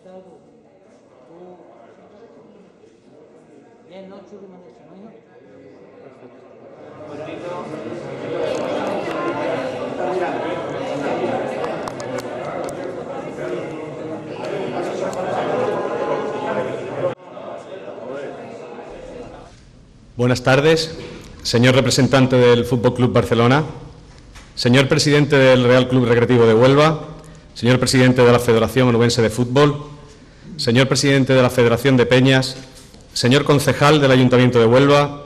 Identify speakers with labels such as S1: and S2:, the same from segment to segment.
S1: preguntar algo. Tú... Bien, ¿no? Chuli me han dicho, ¿no, hijo?
S2: Buenas tardes, señor representante del FC Barcelona, señor presidente del Real Club Recreativo de Huelva, señor presidente de la Federación Onubense de Fútbol, señor presidente de la Federación de Peñas, señor concejal del Ayuntamiento de Huelva,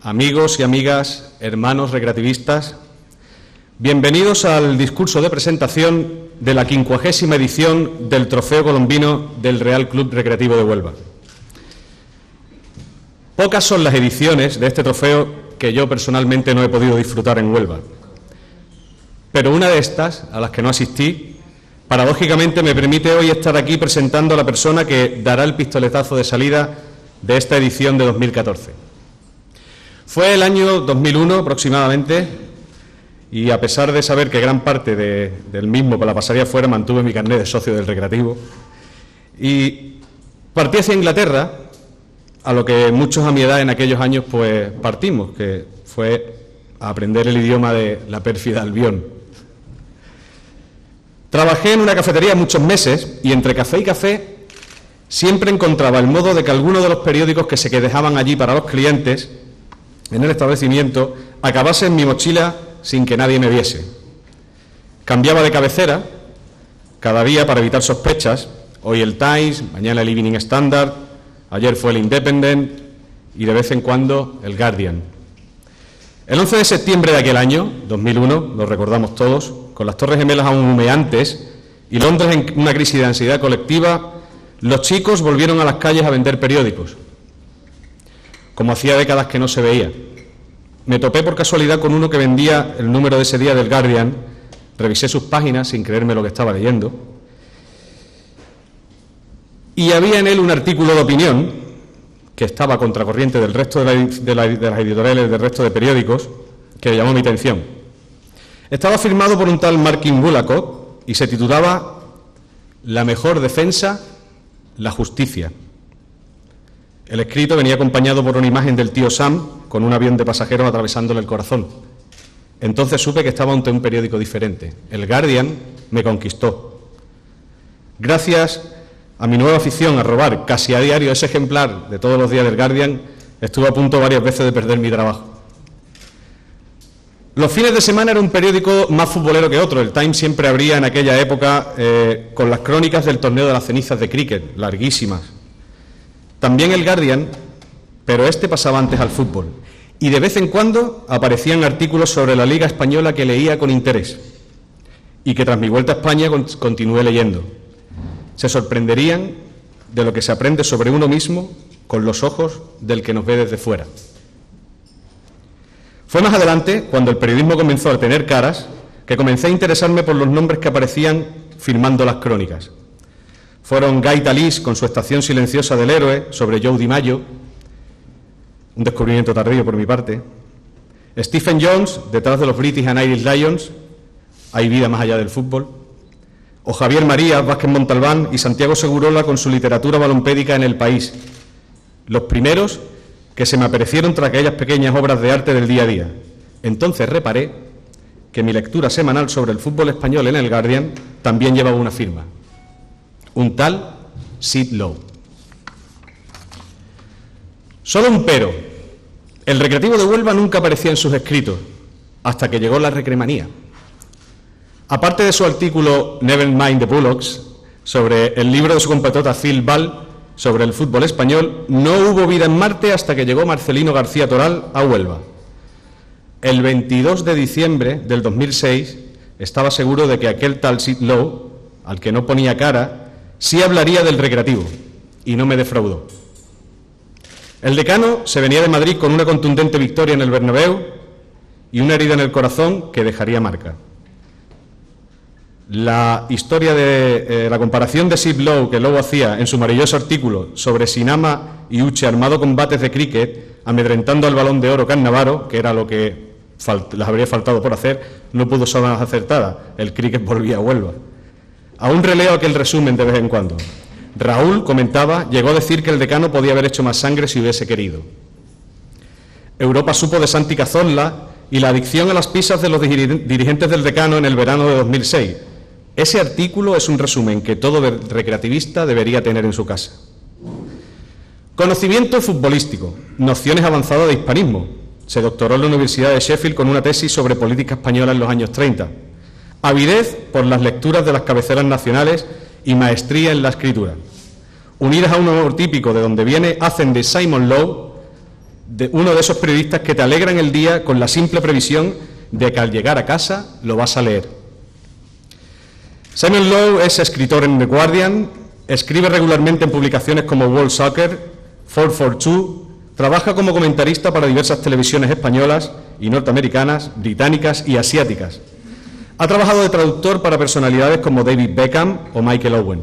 S2: amigos y amigas, hermanos recreativistas, bienvenidos al discurso de presentación de la 50ª edición del Trofeo Colombino del Real Club Recreativo de Huelva. Pocas son las ediciones de este trofeo que yo personalmente no he podido disfrutar en Huelva, pero una de estas, a las que no asistí, paradójicamente me permite hoy estar aquí presentando a la persona que dará el pistoletazo de salida de esta edición de 2014. Fue el año 2001 aproximadamente, y a pesar de saber que gran parte del mismo la pasaría fuera, mantuve mi carnet de socio del Recreativo y partí hacia Inglaterra, a lo que muchos a mi edad en aquellos años pues partimos, que fue a aprender el idioma de la pérfida Albión. Trabajé en una cafetería muchos meses y entre café y café siempre encontraba el modo de que alguno de los periódicos que se dejaban allí para los clientes en el establecimiento acabase en mi mochila sin que nadie me viese. Cambiaba de cabecera cada día para evitar sospechas, hoy el Times, mañana el Evening Standard, ayer fue el Independent y de vez en cuando el Guardian. El 11 de septiembre de aquel año, 2001, lo recordamos todos, con las Torres Gemelas aún humeantes y Londres en una crisis de ansiedad colectiva, los chicos volvieron a las calles a vender periódicos, como hacía décadas que no se veía. Me topé por casualidad con uno que vendía el número de ese día del Guardian, revisé sus páginas sin creerme lo que estaba leyendo, y había en él un artículo de opinión que estaba a contracorriente del resto de las editoriales del resto de periódicos que llamó mi atención. Estaba firmado por un tal Martin Bullock y se titulaba «La mejor defensa, la justicia». El escrito venía acompañado por una imagen del tío Sam con un avión de pasajeros atravesándole el corazón. Entonces supe que estaba ante un periódico diferente. El Guardian me conquistó. Gracias a mi nueva afición a robar casi a diario ese ejemplar de todos los días del Guardian, estuve a punto varias veces de perder mi trabajo. Los fines de semana era un periódico más futbolero que otro. El Times siempre abría en aquella época con las crónicas del torneo de las cenizas de cricket, larguísimas. También el Guardian, pero este pasaba antes al fútbol. Y de vez en cuando aparecían artículos sobre la Liga Española que leía con interés y que tras mi vuelta a España continué leyendo. Se sorprenderían de lo que se aprende sobre uno mismo con los ojos del que nos ve desde fuera. Fue más adelante, cuando el periodismo comenzó a tener caras, que comencé a interesarme por los nombres que aparecían firmando las crónicas. Fueron Guy Talís con su Estación silenciosa del héroe sobre Joe DiMaggio, un descubrimiento tardío por mi parte. Stephen Jones, detrás de los British and Irish Lions, hay vida más allá del fútbol. O Javier Marías, Vázquez Montalbán y Santiago Segurola con su literatura balompédica en El País. Los primeros que se me aparecieron tras aquellas pequeñas obras de arte del día a día. Entonces reparé que mi lectura semanal sobre el fútbol español en el Guardian también llevaba una firma. Un tal Sid Lowe. Solo un pero. El Recreativo de Huelva nunca aparecía en sus escritos, hasta que llegó la recremanía. Aparte de su artículo Never Mind the Bullocks, sobre el libro de su compatriota Phil Ball, sobre el fútbol español, no hubo vida en Marte hasta que llegó Marcelino García Toral a Huelva. El 22 de diciembre del 2006 estaba seguro de que aquel tal Sid Lowe, al que no ponía cara, sí hablaría del Recreativo, y no me defraudó. El decano se venía de Madrid con una contundente victoria en el Bernabéu y una herida en el corazón que dejaría marca. La historia de la comparación de Sid Lowe que Lowe hacía en su maravilloso artículo sobre Sinama y Uche armado combates de cricket, amedrentando al Balón de Oro Cannavaro, que era lo que les habría faltado por hacer, no pudo ser más acertada. El cricket volvía a Huelva. Aún releo aquel resumen de vez en cuando. Raúl, comentaba, llegó a decir que el decano podía haber hecho más sangre si hubiese querido. Europa supo de Santi Cazorla y la adicción a las pizzas de los dirigentes del decano en el verano de 2006. Ese artículo es un resumen que todo recreativista debería tener en su casa. Conocimiento futbolístico, nociones avanzadas de hispanismo. Se doctoró en la Universidad de Sheffield con una tesis sobre política española en los años 30. Avidez por las lecturas de las cabeceras nacionales y maestría en la escritura. Unidas a un humor típico de donde viene, hacen de Simon Lowe uno de esos periodistas que te alegran el día con la simple previsión de que al llegar a casa lo vas a leer. Simon Lowe es escritor en The Guardian, escribe regularmente en publicaciones como World Soccer, 442, trabaja como comentarista para diversas televisiones españolas y norteamericanas, británicas y asiáticas. Ha trabajado de traductor para personalidades como David Beckham o Michael Owen.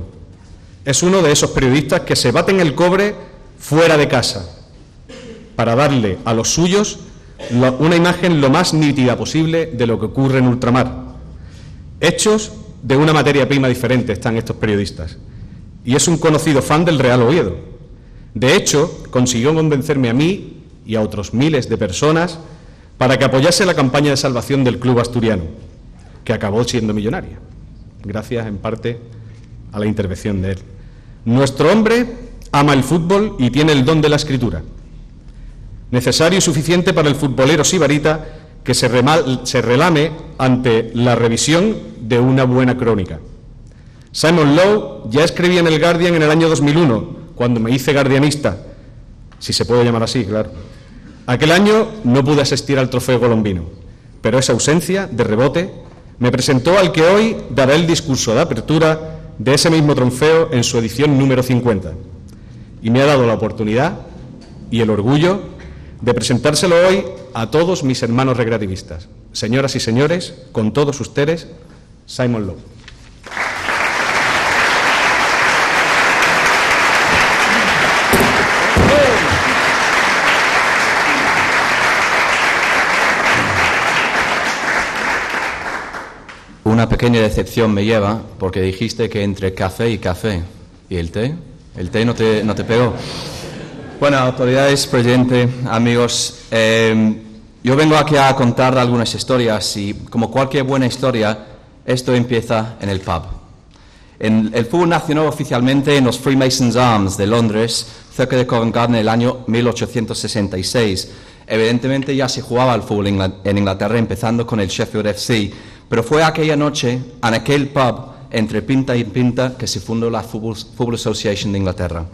S2: Es uno de esos periodistas que se baten el cobre fuera de casa para darle a los suyos una imagen lo más nítida posible de lo que ocurre en ultramar. Hechos de una materia prima diferente están estos periodistas. Y es un conocido fan del Real Oviedo. De hecho, consiguió convencerme a mí y a otros miles de personas para que apoyase la campaña de salvación del club asturiano, que acabó siendo millonaria, gracias en parte a la intervención de él. Nuestro hombre ama el fútbol y tiene el don de la escritura, necesario y suficiente para el futbolero sibarita que se relame ante la revisión de una buena crónica. Simon Lowe ya escribía en el Guardian en el año 2001, cuando me hice guardianista, si se puede llamar así, claro. Aquel año no pude asistir al trofeo colombino, pero esa ausencia, de rebote, me presentó al que hoy dará el discurso de apertura de ese mismo trofeo en su edición número 50. Y me ha dado la oportunidad y el orgullo de presentárselo hoy a todos mis hermanos recreativistas. Señoras y señores, con todos ustedes, Simon Lowe.
S3: Una pequeña decepción me lleva porque dijiste que entre café y café. ¿Y el té? ¿El té no te pegó? Bueno, autoridades, presidente, amigos, yo vengo aquí a contar algunas historias y, como cualquier buena historia, esto empieza en el pub. El fútbol nació oficialmente en los Freemasons Arms de Londres, cerca de Covent Garden, en el año 1866. Evidentemente ya se jugaba al fútbol en Inglaterra, empezando con el Sheffield FC, pero fue aquella noche, en aquel pub, entre pinta y pinta, que se fundó la Football Association de Inglaterra.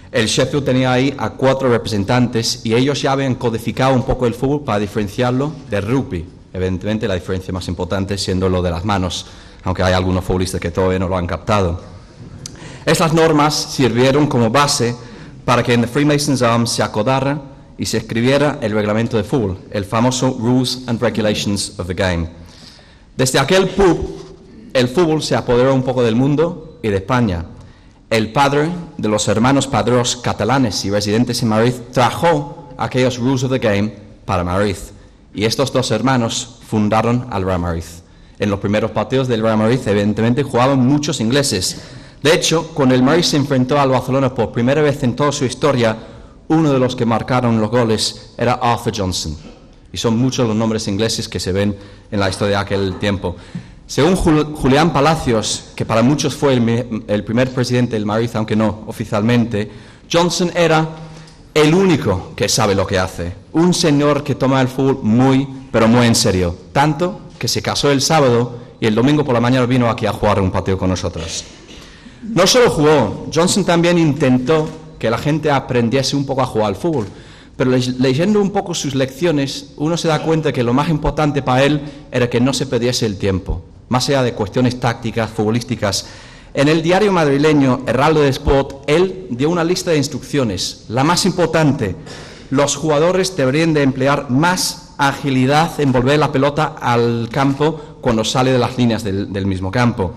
S3: El Sheffield tenía ahí a 4 representantes y ellos ya habían codificado un poco el fútbol para diferenciarlo del rugby. Evidentemente la diferencia más importante siendo lo de las manos, aunque hay algunos futbolistas que todavía no lo han captado. Estas normas sirvieron como base para que en the Freemasons Arms se acordara y se escribiera el reglamento de fútbol, el famoso Rules and Regulations of the Game. Desde aquel pub, el fútbol se apoderó un poco del mundo y de España. El padre de los hermanos Padrós catalanes y residentes en Madrid trajo aquellos Rules of the Game para Madrid. Y estos 2 hermanos fundaron al Real Madrid. En los primeros partidos del Real Madrid, evidentemente, jugaban muchos ingleses. De hecho, cuando el Madrid se enfrentó al Barcelona por primera vez en toda su historia, uno de los que marcaron los goles era Arthur Johnson. Y son muchos los nombres ingleses que se ven en la historia de aquel tiempo. Según Julián Palacios, que para muchos fue el primer presidente del Madrid, aunque no oficialmente, Johnson era el único que sabe lo que hace. Un señor que toma el fútbol muy, pero muy en serio. Tanto que se casó el sábado y el domingo por la mañana vino aquí a jugar un partido con nosotros. No solo jugó, Johnson también intentó que la gente aprendiese un poco a jugar al fútbol. Pero leyendo un poco sus lecciones, uno se da cuenta que lo más importante para él era que no se perdiese el tiempo, más allá de cuestiones tácticas, futbolísticas. En el diario madrileño Heraldo de Sport, él dio una lista de instrucciones. La más importante, los jugadores deberían de emplear más agilidad en volver la pelota al campo cuando sale de las líneas del mismo campo.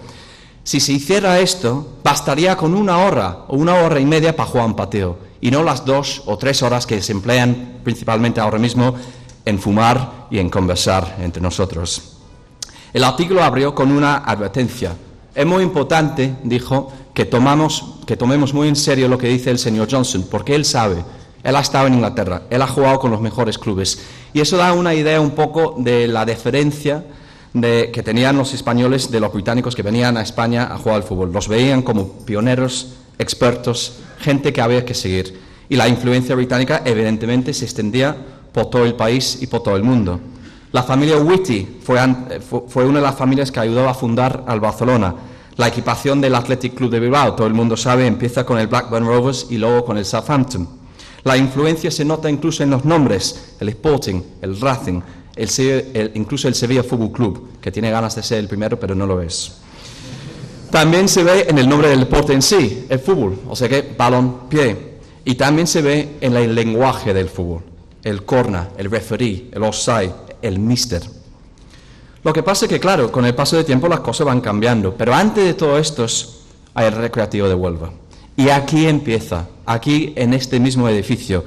S3: Si se hiciera esto, bastaría con 1 hora o 1 hora y media para jugar un partido, y no las 2 o 3 horas que se emplean principalmente ahora mismo en fumar y en conversar entre nosotros. El artículo abrió con una advertencia. Es muy importante, dijo, que tomamos que tomemos muy en serio lo que dice el señor Johnson, porque él sabe, él ha estado en Inglaterra, él ha jugado con los mejores clubes, y eso da una idea un poco de la deferencia que tenían los españoles de los británicos que venían a España a jugar al fútbol. Los veían como pioneros, expertos, gente que había que seguir. Y la influencia británica, evidentemente, se extendía por todo el país y por todo el mundo. La familia Whitty fue una de las familias que ayudó a fundar al Barcelona. La equipación del Athletic Club de Bilbao, todo el mundo sabe, empieza con el Blackburn Rovers y luego con el Southampton. La influencia se nota incluso en los nombres, el Sporting, el Racing, incluso el Sevilla Fútbol Club, que tiene ganas de ser el primero, pero no lo es. También se ve en el nombre del deporte en sí, el fútbol, o sea que balón, pie. Y también se ve en el lenguaje del fútbol, el corner, el referee, el offside, el mister. Lo que pasa es que, claro, con el paso del tiempo las cosas van cambiando, pero antes de todo esto hay el Recreativo de Huelva. Y aquí empieza, aquí en este mismo edificio.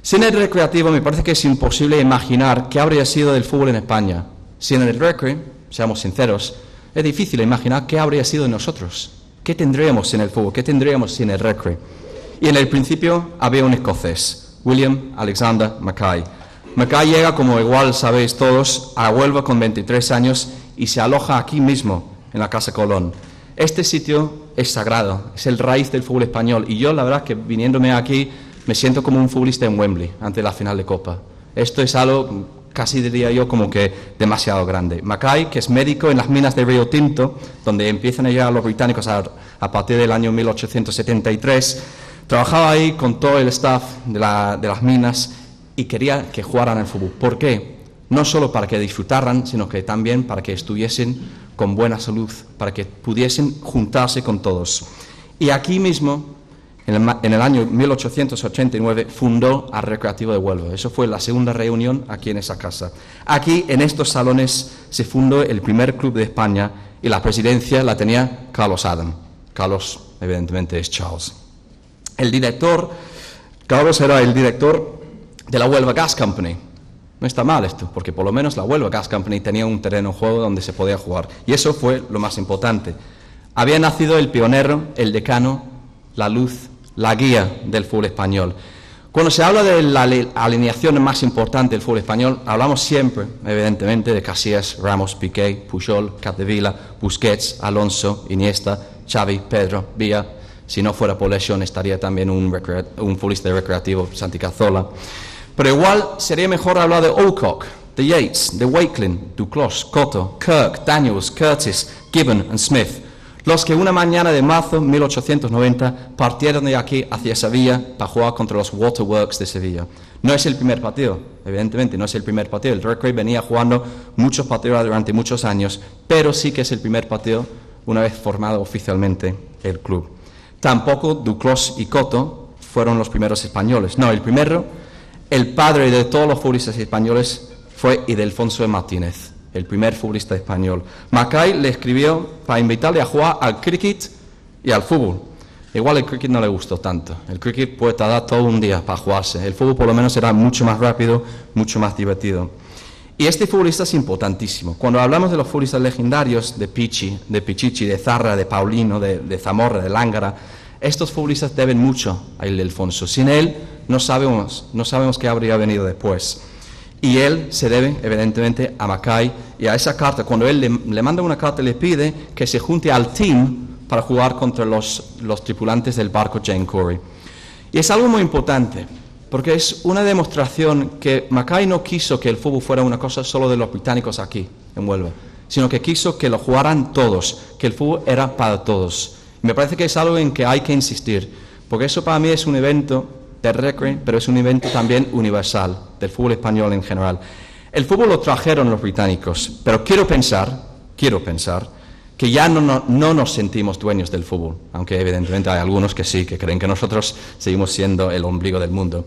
S3: Sin el Recreativo me parece que es imposible imaginar qué habría sido del fútbol en España. Sin el Recre, seamos sinceros, es difícil imaginar qué habría sido de nosotros. ¿Qué tendríamos sin el fútbol? ¿Qué tendríamos sin el Recre? Y en el principio había un escocés, William Alexander Mackay. Mackay llega, como igual sabéis todos, a Huelva con 23 años y se aloja aquí mismo, en la Casa Colón. Este sitio es sagrado, es el raíz del fútbol español, y yo la verdad que viniéndome aquí me siento como un futbolista en Wembley, ante la final de Copa. Esto es algo, casi diría yo, como que demasiado grande. Mackay, que es médico en las minas de Río Tinto, donde empiezan a llegar los británicos a partir del año 1873, trabajaba ahí con todo el staff de las minas y quería que jugaran al fútbol. ¿Por qué? No solo para que disfrutaran, sino que también para que estuviesen con buena salud, para que pudiesen juntarse con todos. Y aquí mismo, en el año 1889, fundó al Recreativo de Huelva. Eso fue la segunda reunión aquí en esa casa. Aquí, en estos salones, se fundó el primer club de España y la presidencia la tenía Carlos Adam. Carlos, evidentemente, es Charles. Carlos era el director de la Huelva Gas Company. No está mal esto, porque por lo menos la Huelva Gas Company tenía un terreno de juego donde se podía jugar. Y eso fue lo más importante. Había nacido el pionero, el decano, la luz, la guía del fútbol español. Cuando se habla de la alineación más importante del fútbol español, hablamos siempre, evidentemente, de Casillas, Ramos, Piqué, Pujol, Capdevila, Busquets, Alonso, Iniesta, Xavi, Pedro, Villa. Si no fuera por lesión, estaría también un futbolista de Recreativo, Santi Cazorla. Pero igual sería mejor hablar de Alcock, de Yates, de Wakelin, Duclos, Cotto, Kirk, Daniels, Curtis, Gibbon y Smith. Los que una mañana de marzo de 1890 partieron de aquí hacia Sevilla para jugar contra los Waterworks de Sevilla. No es el primer partido, evidentemente, no es el primer partido. El Recre venía jugando muchos partidos durante muchos años, pero sí que es el primer partido una vez formado oficialmente el club. Tampoco Duclos y Cotto fueron los primeros españoles. No, el padre de todos los futbolistas españoles fue Ildefonso Martínez, el primer futbolista español. Mackay le escribió para invitarle a jugar al cricket y al fútbol. Igual el cricket no le gustó tanto. El cricket puede tardar todo un día para jugarse. El fútbol por lo menos era mucho más rápido, mucho más divertido. Y este futbolista es importantísimo. Cuando hablamos de los futbolistas legendarios, de Pichichi, de Zarra, de Paulino, de Zamorra, de Lángara, estos futbolistas deben mucho a Ildefonso. Sin él no sabemos qué habría venido después. Y él se debe, evidentemente, a Mackay y a esa carta. Cuando él le manda una carta, le pide que se junte al team para jugar contra los tripulantes del barco Jane Cory. Y es algo muy importante, porque es una demostración que Mackay no quiso que el fútbol fuera una cosa solo de los británicos aquí, en Huelva, sino que quiso que lo jugaran todos, que el fútbol era para todos. Y me parece que es algo en que hay que insistir, porque eso para mí es un evento de Recre, pero es un evento también universal, del fútbol español en general. El fútbol lo trajeron los británicos, pero quiero pensar que ya no nos sentimos dueños del fútbol, aunque evidentemente hay algunos que sí, que creen que nosotros seguimos siendo el ombligo del mundo.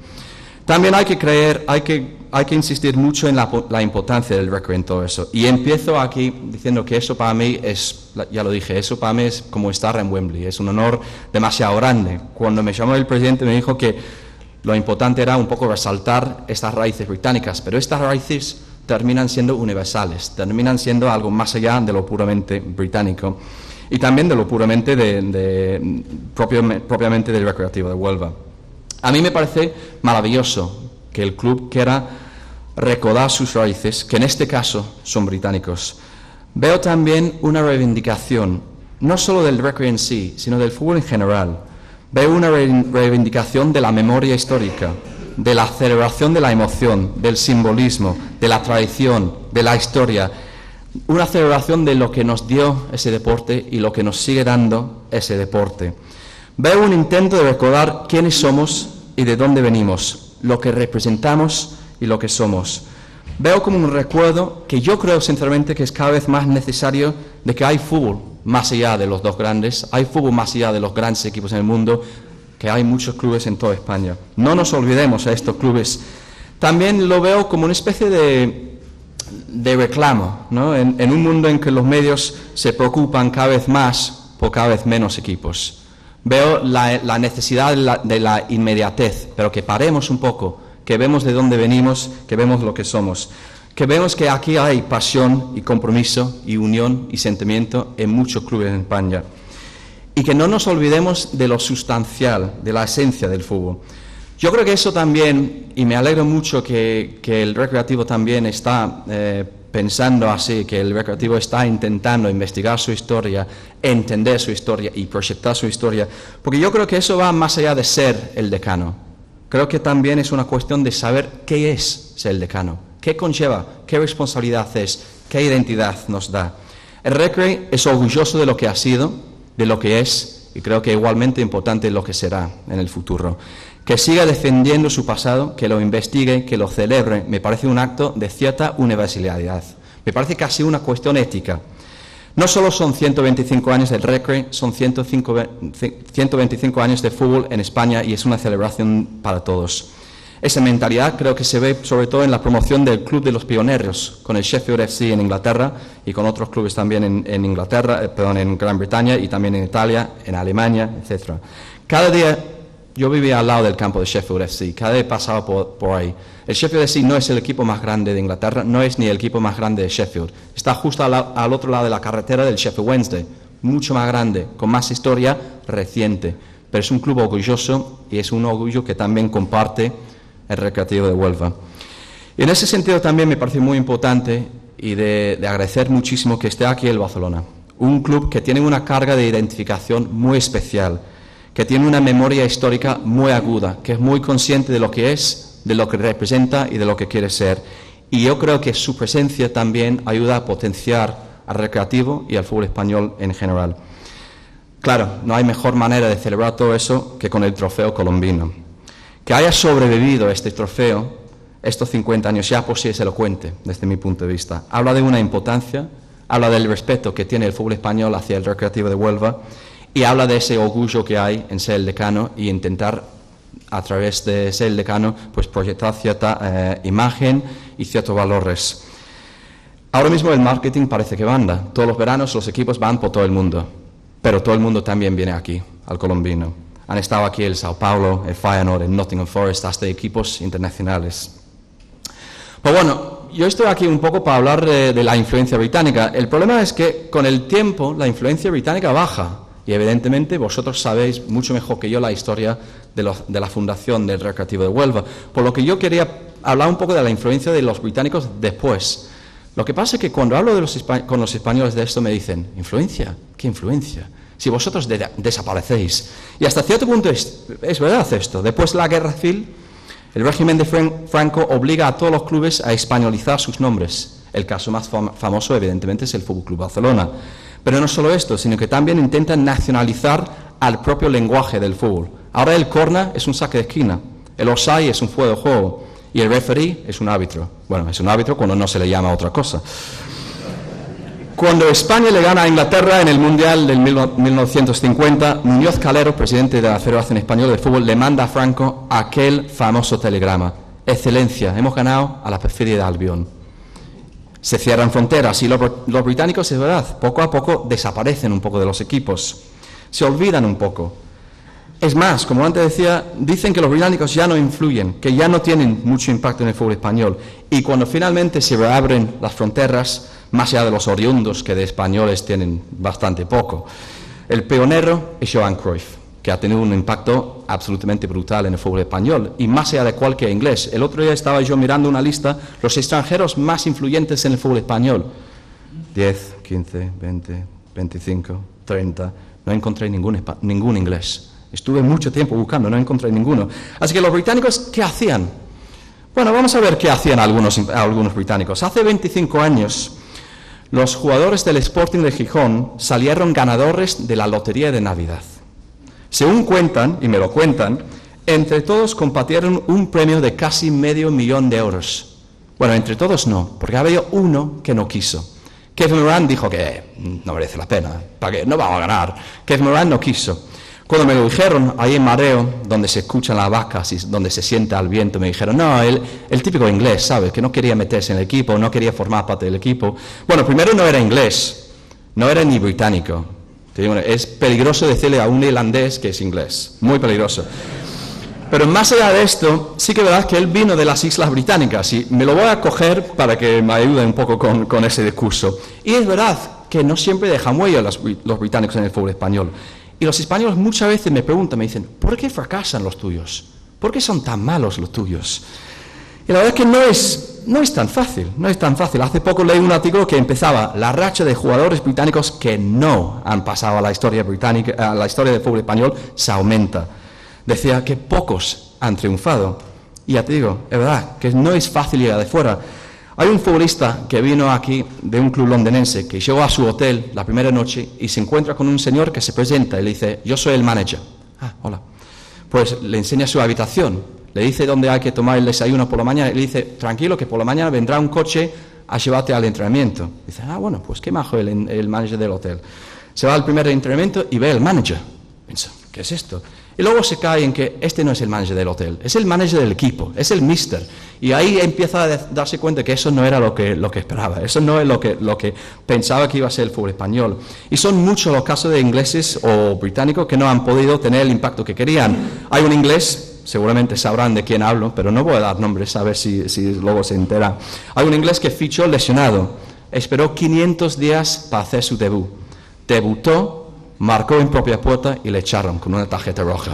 S3: También hay que insistir mucho en la importancia del Recre en todo eso. Y empiezo aquí diciendo que eso para mí es, ya lo dije, eso para mí es como estar en Wembley, es un honor demasiado grande. Cuando me llamó el presidente me dijo que lo importante era un poco resaltar estas raíces británicas, pero estas raíces terminan siendo universales, terminan siendo algo más allá de lo puramente británico. y también de lo puramente propiamente del Recreativo de Huelva. A mí me parece maravilloso que el club quiera recordar sus raíces, que en este caso son británicos. Veo también una reivindicación, no solo del rugby en sí, sino del fútbol en general. Veo una reivindicación de la memoria histórica, de la celebración de la emoción, del simbolismo, de la tradición, de la historia. Una celebración de lo que nos dio ese deporte y lo que nos sigue dando ese deporte. Veo un intento de recordar quiénes somos y de dónde venimos, lo que representamos y lo que somos. Veo como un recuerdo que yo creo sinceramente que es cada vez más necesario, de que hay fútbol más allá de los dos grandes, hay fútbol más allá de los grandes equipos en el mundo, que hay muchos clubes en toda España. No nos olvidemos a estos clubes. También lo veo como una especie de reclamo, ¿no? En un mundo en que los medios se preocupan cada vez más por cada vez menos equipos. Veo la necesidad de la inmediatez, pero que paremos un poco, que vemos de dónde venimos, que vemos lo que somos, que vemos que aquí hay pasión y compromiso y unión y sentimiento en muchos clubes en España. Y que no nos olvidemos de lo sustancial, de la esencia del fútbol. Yo creo que eso también, y me alegro mucho que el Recreativo también está pensando así, que el Recreativo está intentando investigar su historia, entender su historia y proyectar su historia, porque yo creo que eso va más allá de ser el decano. Creo que también es una cuestión de saber qué es ser el decano, qué conlleva, qué responsabilidad es, qué identidad nos da. El Recre es orgulloso de lo que ha sido, de lo que es, y creo que igualmente importante lo que será en el futuro. Que siga defendiendo su pasado, que lo investigue, que lo celebre, me parece un acto de cierta universalidad. Me parece casi una cuestión ética. No solo son 125 años del Recre, son 125 años de fútbol en España y es una celebración para todos. Esa mentalidad creo que se ve sobre todo en la promoción del Club de los Pioneros, con el Sheffield FC en Inglaterra y con otros clubes también en Inglaterra, en Gran Bretaña y también en Italia, en Alemania, etc. Cada día, yo vivía al lado del campo de Sheffield FC, cada día pasaba por ahí. El Sheffield FC no es el equipo más grande de Inglaterra, no es ni el equipo más grande de Sheffield. Está justo al otro lado de la carretera del Sheffield Wednesday, mucho más grande, con más historia reciente. Pero es un club orgulloso y es un orgullo que también comparte el Recreativo de Huelva. Y en ese sentido también me parece muy importante y de agradecer muchísimo que esté aquí el Barcelona. Un club que tiene una carga de identificación muy especial, que tiene una memoria histórica muy aguda, que es muy consciente de lo que es, de lo que representa y de lo que quiere ser. Y yo creo que su presencia también ayuda a potenciar al Recreativo y al fútbol español en general. Claro, no hay mejor manera de celebrar todo eso que con el trofeo colombino. Que haya sobrevivido este trofeo, estos 50 años, ya por sí es elocuente desde mi punto de vista. Habla de una importancia, habla del respeto que tiene el fútbol español hacia el Recreativo de Huelva y habla de ese orgullo que hay en ser el decano y intentar, a través de ser el decano, pues proyectar cierta imagen y ciertos valores. Ahora mismo el marketing parece que manda. Todos los veranos los equipos van por todo el mundo, pero todo el mundo también viene aquí, al colombino. Han estado aquí el Sao Paulo, el Feyenoord, el Nottingham Forest, hasta equipos internacionales. Pues bueno, yo estoy aquí un poco para hablar de la influencia británica. El problema es que con el tiempo la influencia británica baja. Y evidentemente vosotros sabéis mucho mejor que yo la historia de la fundación del Recreativo de Huelva. Por lo que yo quería hablar un poco de la influencia de los británicos después. Lo que pasa es que cuando hablo con los españoles de esto me dicen, ¿influencia? ¿Qué influencia? Si vosotros desaparecéis. Y hasta cierto punto es verdad esto. Después de la Guerra Civil, el régimen de Franco obliga a todos los clubes a españolizar sus nombres. El caso más famoso, evidentemente, es el Fútbol Club Barcelona. Pero no solo esto, sino que también intentan nacionalizar al propio lenguaje del fútbol. Ahora el corner es un saque de esquina, el offside es un fuera de juego y el referee es un árbitro. Bueno, es un árbitro cuando no se le llama otra cosa. Cuando España le gana a Inglaterra en el Mundial del 1950, Muñoz Calero, presidente de la Federación Española de Fútbol, le manda a Franco aquel famoso telegrama: Excelencia, hemos ganado a la perfidia de Albión. Se cierran fronteras y los británicos, es verdad, poco a poco desaparecen un poco de los equipos, se olvidan un poco. Es más, como antes decía, dicen que los británicos ya no influyen, que ya no tienen mucho impacto en el fútbol español. Y cuando finalmente se reabren las fronteras, más allá de los oriundos que de españoles tienen bastante poco. El pionero es Johan Cruyff, que ha tenido un impacto absolutamente brutal en el fútbol español, y más allá de cualquier inglés. El otro día estaba yo mirando una lista, los extranjeros más influyentes en el fútbol español. 10, 15, 20, 25, 30... No encontré ningún inglés. Estuve mucho tiempo buscando, no encontré ninguno. Así que los británicos, ¿qué hacían? Bueno, vamos a ver qué hacían algunos británicos. Hace 25 años, los jugadores del Sporting de Gijón salieron ganadores de la lotería de Navidad. Según cuentan, y me lo cuentan, entre todos compartieron un premio de casi $500,000 de euros. Bueno, entre todos no, porque había uno que no quiso. Kevin Moran dijo que no merece la pena, ¿para qué? No vamos a ganar. Kevin Moran no quiso. Cuando me lo dijeron, ahí en Mareo, donde se escuchan las vacas y donde se sienta el viento, me dijeron, no, el típico inglés, ¿sabes? Que no quería meterse en el equipo, no quería formar parte del equipo. Bueno, primero no era inglés, no era ni británico. Es peligroso decirle a un irlandés que es inglés, muy peligroso. Pero más allá de esto, sí que es verdad que él vino de las Islas Británicas y me lo voy a coger para que me ayude un poco con ese discurso. Y es verdad que no siempre dejan huella los británicos en el fútbol español. Y los españoles muchas veces me preguntan, me dicen, ¿por qué fracasan los tuyos? ¿Por qué son tan malos los tuyos? Y la verdad es que no es tan fácil, no es tan fácil. Hace poco leí un artículo que empezaba, la racha de jugadores británicos que no han pasado a la historia británica, a la historia del fútbol español, se aumenta. Decía que pocos han triunfado. Y ya te digo, es verdad, que no es fácil llegar de fuera. Hay un futbolista que vino aquí de un club londinense que llegó a su hotel la primera noche y se encuentra con un señor que se presenta y le dice, yo soy el manager. Ah, hola. Pues le enseña su habitación, le dice dónde hay que tomar el desayuno por la mañana y le dice, tranquilo que por la mañana vendrá un coche a llevarte al entrenamiento. Dice, ah, bueno, pues qué majo el manager del hotel. Se va al primer entrenamiento y ve el manager. Piensa, ¿qué es esto? Y luego se cae en que este no es el manager del hotel, es el manager del equipo, es el mister. Y ahí empieza a darse cuenta que eso no era lo que esperaba, eso no es lo que pensaba que iba a ser el fútbol español. Y son muchos los casos de ingleses o británicos que no han podido tener el impacto que querían. Hay un inglés, seguramente sabrán de quién hablo, pero no voy a dar nombres a ver si luego se entera. Hay un inglés que fichó lesionado, esperó 500 días para hacer su debut. Debutó, marcó en propia puerta y le echaron con una tarjeta roja.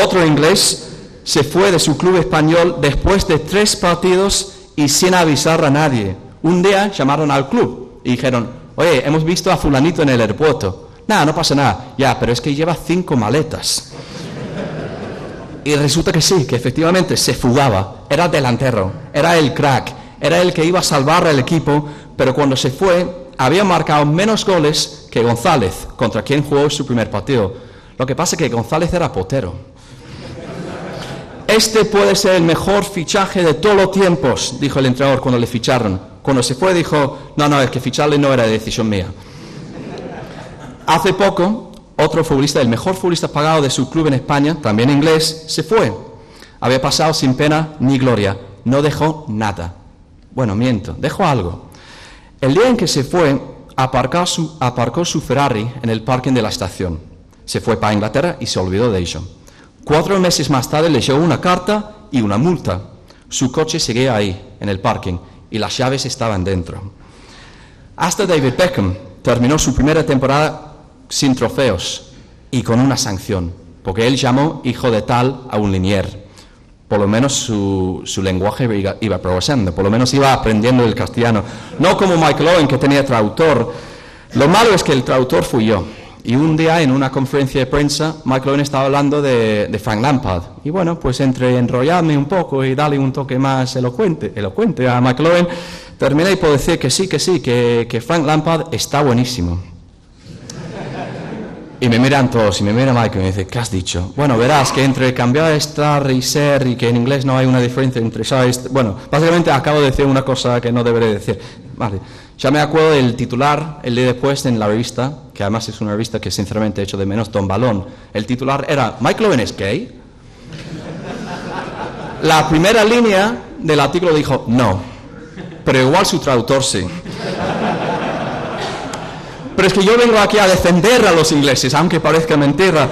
S3: Otro inglés se fue de su club español después de 3 partidos y sin avisar a nadie. Un día llamaron al club y dijeron, oye, hemos visto a fulanito en el aeropuerto. Nada, no pasa nada. Ya, pero es que lleva 5 maletas. Y resulta que sí, que efectivamente se fugaba. Era delantero, era el crack, era el que iba a salvar al equipo, pero cuando se fue había marcado menos goles que González, contra quien jugó su primer partido. Lo que pasa es que González era portero. Este puede ser el mejor fichaje de todos los tiempos, dijo el entrenador cuando le ficharon. Cuando se fue dijo, no, es que ficharle no era decisión mía. Hace poco, otro futbolista, el mejor futbolista pagado de su club en España, también inglés, se fue. Había pasado sin pena ni gloria, no dejó nada. Bueno, miento, dejó algo. El día en que se fue, aparcó su Ferrari en el parking de la estación. Se fue para Inglaterra y se olvidó de ello. 4 meses más tarde le llegó una carta y una multa. Su coche seguía ahí, en el parking, y las llaves estaban dentro. Hasta David Beckham terminó su primera temporada sin trofeos y con una sanción, porque él llamó hijo de tal a un linier. Por lo menos su lenguaje iba progresando, por lo menos iba aprendiendo el castellano. No como Michael Owen, que tenía traductor. Lo malo es que el traductor fui yo. Y un día en una conferencia de prensa, Michael Owen estaba hablando de Frank Lampard. Y bueno, pues entre enrollarme un poco y darle un toque más elocuente a Michael Owen, terminé por decir que sí, que Frank Lampard está buenísimo. Y me miran todos, y me mira Michael y me dice, ¿qué has dicho? Bueno, verás que entre cambiar estar y ser, y que en inglés no hay una diferencia entre estar y estar. Bueno, básicamente acabo de decir una cosa que no debería decir. Vale. Ya me acuerdo del titular, el día después en la revista, que además es una revista que sinceramente he hecho de menos, Don Balón. El titular era, ¿Michael Owen es gay? La primera línea del artículo dijo, no, pero igual su traductor sí. Pero es que yo vengo aquí a defender a los ingleses, aunque parezca mentira.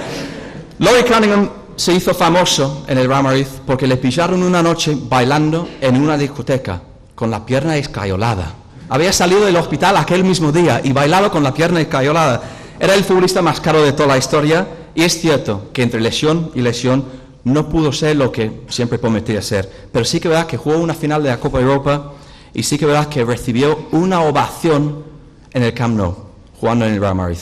S3: Laurie Cunningham se hizo famoso en el Real Madrid porque le pillaron una noche bailando en una discoteca, con la pierna escayolada. Había salido del hospital aquel mismo día y bailaba con la pierna escayolada. Era el futbolista más caro de toda la historia y es cierto que entre lesión y lesión no pudo ser lo que siempre prometía ser. Pero sí que verás que jugó una final de la Copa Europa y sí que verás que recibió una ovación en el Camp Nou, jugando en el Real Madrid.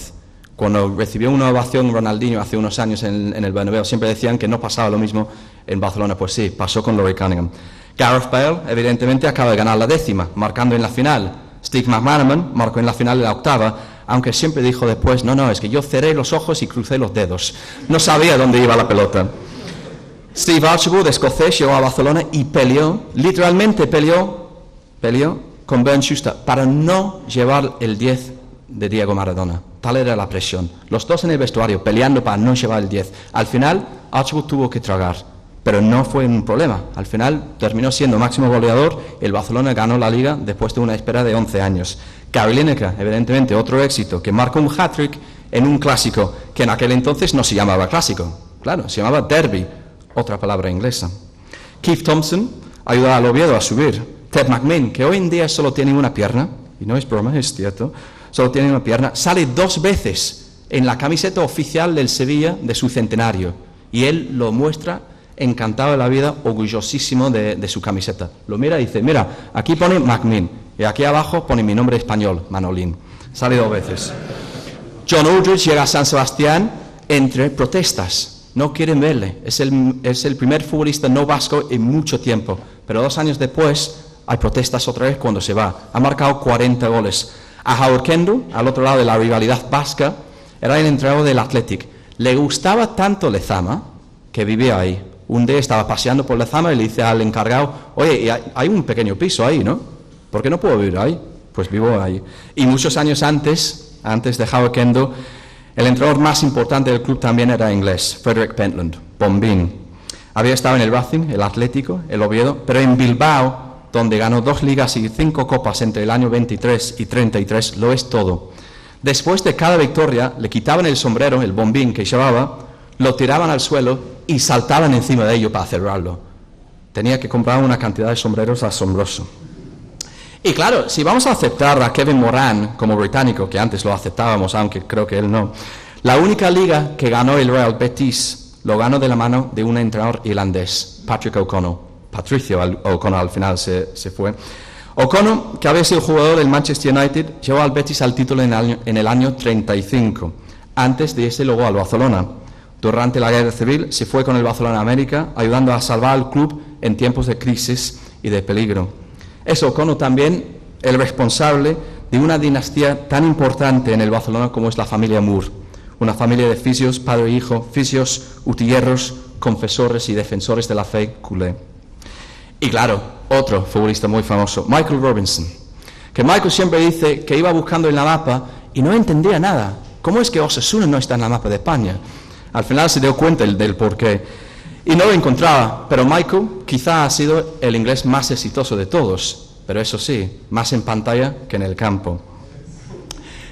S3: Cuando recibió una ovación Ronaldinho hace unos años en el Bernabéu, siempre decían que no pasaba lo mismo en Barcelona. Pues sí, pasó con Laurie Cunningham. Gareth Bale, evidentemente, acaba de ganar la 10ª, marcando en la final. Steve McManaman marcó en la final de la 8ª, aunque siempre dijo después, no, es que yo cerré los ojos y crucé los dedos. No sabía dónde iba la pelota. Steve Archibald, escocés, llegó a Barcelona y literalmente peleó con Bernd Schuster para no llevar el 10 de Diego Maradona. Tal era la presión. Los dos en el vestuario peleando para no llevar el 10. Al final, Archibald tuvo que tragar, pero no fue un problema. Al final terminó siendo máximo goleador. El Barcelona ganó la Liga después de una espera de 11 años. Gary Lineker, evidentemente, otro éxito, que marcó un hat-trick en un clásico, que en aquel entonces no se llamaba clásico. Claro, se llamaba derby, otra palabra inglesa. Keith Thompson ayudó al Oviedo a subir. Ted McMahon, que hoy en día solo tiene una pierna, y no es broma, es cierto, solo tiene una pierna, sale 2 veces en la camiseta oficial del Sevilla de su centenario. Y él lo muestra encantado de la vida, orgullosísimo de su camiseta. Lo mira y dice, mira, aquí pone McMahon, y aquí abajo pone mi nombre español, Manolín. Sale 2 veces. John Aldridge llega a San Sebastián entre protestas. No quieren verle. Es el primer futbolista no vasco en mucho tiempo. Pero 2 años después hay protestas otra vez cuando se va. Ha marcado 40 goles. A Howard Kendall, al otro lado de la rivalidad vasca, era el entrenador del Athletic. Le gustaba tanto Lezama que vivía ahí. Un día estaba paseando por Lezama y le dice al encargado, oye, hay un pequeño piso ahí, ¿no? ¿Por qué no puedo vivir ahí? Pues vivo ahí. Y muchos años antes de Howard Kendall, el entrenador más importante del club también era inglés, Frederick Pentland, Bombín. Había estado en el Racing, el Atlético, el Oviedo, pero en Bilbao, donde ganó 2 ligas y 5 copas entre el año 23 y 33, lo es todo. Después de cada victoria, le quitaban el sombrero, el bombín que llevaba, lo tiraban al suelo y saltaban encima de ello para cerrarlo. Tenía que comprar una cantidad de sombreros asombroso. Y claro, si vamos a aceptar a Kevin Moran como británico, que antes lo aceptábamos, aunque creo que él no, la única liga que ganó el Real Betis lo ganó de la mano de un entrenador irlandés, Patrick O'Connell. Patricio O'Connell al final se fue. O'Connell, que había sido jugador del Manchester United, llevó al Betis al título en el año 35. Antes de ese luego al Barcelona. Durante la Guerra Civil se fue con el Barcelona a América, ayudando a salvar al club en tiempos de crisis y de peligro. Es O'Connell también el responsable de una dinastía tan importante en el Barcelona como es la familia Moore. Una familia de fisios, padre e hijo, fisios, utilleros, confesores y defensores de la fe culé. Y claro, otro futbolista muy famoso, Michael Robinson, que Michael siempre dice que iba buscando en la mapa y no entendía nada. ¿Cómo es que Osasuna no está en la mapa de España? Al final se dio cuenta del porqué y no lo encontraba, pero Michael quizá ha sido el inglés más exitoso de todos, pero eso sí, más en pantalla que en el campo.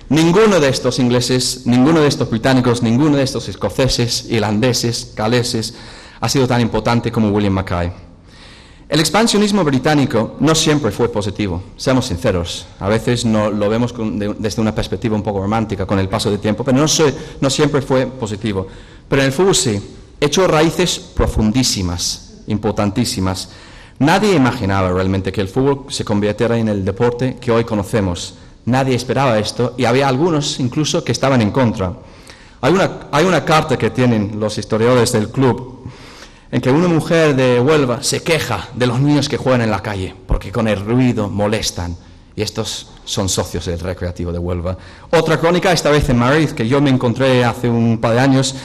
S3: Ninguno de estos ingleses, ninguno de estos británicos, ninguno de estos escoceses, irlandeses, galeses ha sido tan importante como William Mackay. El expansionismo británico no siempre fue positivo, seamos sinceros. A veces lo vemos desde una perspectiva un poco romántica con el paso del tiempo, pero no siempre fue positivo. Pero en el fútbol sí, echó raíces profundísimas, importantísimas. Nadie imaginaba realmente que el fútbol se convirtiera en el deporte que hoy conocemos. Nadie esperaba esto y había algunos incluso que estaban en contra. Hay una carta que tienen los historiadores del club en que una mujer de Huelva se queja de los niños que juegan en la calle, porque con el ruido molestan, y estos son socios del Recreativo de Huelva. Otra crónica, esta vez en Madrid, que yo me encontré hace un par de años,